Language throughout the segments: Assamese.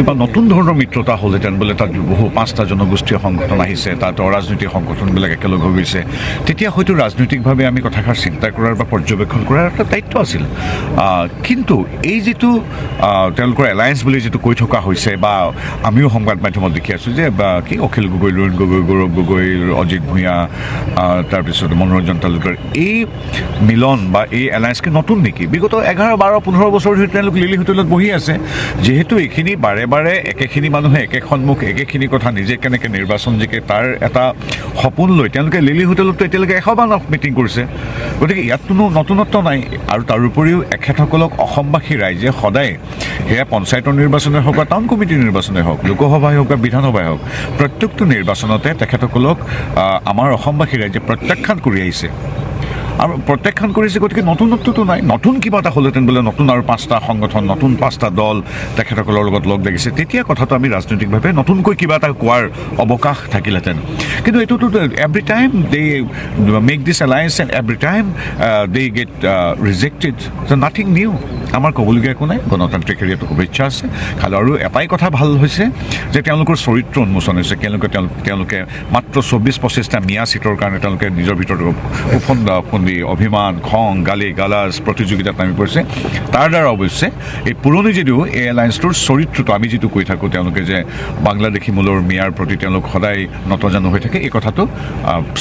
কিবা নতুন ধৰণৰ মিত্ৰতা হ'লহেঁতেন বোলে তাত বহু 5টা জনগোষ্ঠীয় সংগঠন আহিছে, তাত অৰাজনৈতিক সংগঠনবিলাক একেলগ হৈ গৈছে, তেতিয়া হয়তো ৰাজনৈতিকভাৱে আমি কথাষাৰ চিন্তা কৰাৰ বা পৰ্যবেক্ষণ কৰাৰ এটা দায়িত্ব আছিল। কিন্তু এই যিটো তেওঁলোকৰ এলায়েন্স বুলি যিটো কৈ থকা হৈছে বা আমিও সংবাদ মাধ্যমত দেখি আছোঁ যে কি অখিল গগৈ, লুৰিণ গগৈ, গৌৰৱ গগৈ, অজিত ভূঞা, তাৰপিছত মনোৰঞ্জন তালুকদাৰ, এই মিলন বা এই এলায়েন্স কি নতুন নেকি? বিগত 11, 12, 15 বছৰ ধৰি তেওঁলোক লিলি হোটেলত বহি আছে। যিহেতু এইখিনি বাৰে বাৰে একেখিনি মানুহে একে সন্মুখ একেখিনি কথা নিজে কেনেকৈ নিৰ্বাচন জিকে তাৰ এটা সপোন লৈ তেওঁলোকে লিলি হোটেলতো এতিয়ালৈকে 100বাৰ মিটিং কৰিছে। গতিকে ইয়াত কোনো নতুনত্ব নাই। আৰু তাৰোপৰিও এখেতসকলক অসমবাসী ৰাইজে সদায়, সেয়া পঞ্চায়তৰ নিৰ্বাচনে হওক বা টাউন কমিটিৰ নিৰ্বাচনে হওক, লোকসভাই হওক বা বিধানসভাই হওক, প্ৰত্যেকটো নিৰ্বাচনতে তেখেতসকলক আমাৰ অসমবাসী ৰাইজে প্ৰত্যাখ্যান কৰি আহিছে আৰু প্ৰত্যাখ্যান কৰিছে। গতিকে নতুনত্বটো নাই। নতুন কিবা এটা হ'লহেঁতেন বোলে নতুন আৰু 5টা সংগঠন, নতুন 5টা দল তেখেতসকলৰ লগত লগ লাগিছে, তেতিয়া কথাটো আমি ৰাজনৈতিকভাৱে নতুনকৈ কিবা এটা কোৱাৰ অৱকাশ থাকিলহেঁতেন। কিন্তু এইটোতো every time they make this alliance and every time they get rejected, so' nothing new. আমাৰ ক'বলগীয়া একো নাই। গণতান্ত্ৰিক হেৰিয়াতো শুভেচ্ছা আছে। খালি আৰু এটাই কথা ভাল হৈছে যে তেওঁলোকৰ চৰিত্ৰ উন্মোচন হৈছে। তেওঁলোকে মাত্ৰ 24-25টা মিয়া চিটৰ কাৰণে তেওঁলোকে নিজৰ ভিতৰত ফুন্দি অভিমান, খং, গালি গালাজ প্ৰতিযোগিতাত নামি পৰিছে। তাৰ দ্বাৰা অৱশ্যে এই পুৰণি যদিও এই এলায়েন্সটোৰ চৰিত্ৰটো আমি যিটো কৈ থাকোঁ, তেওঁলোকে যে বাংলাদেশী মূলৰ মিয়াৰ প্ৰতি তেওঁলোক সদায় নতজানু হৈ থাকে, এই কথাটো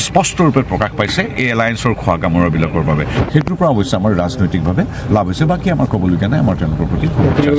স্পষ্টৰূপে প্ৰকাশ পাইছে এই এলায়েন্সৰ খোৱা কামোৰাবিলাকৰ বাবে। সেইটোৰ পৰা অৱশ্যে আমাৰ ৰাজনৈতিকভাৱে লাভ হৈছে। বাকী আমাৰ ক'বলগীয়া নাই। আমাৰ তেওঁলোকৰ প্ৰতি শুভেচ্ছা।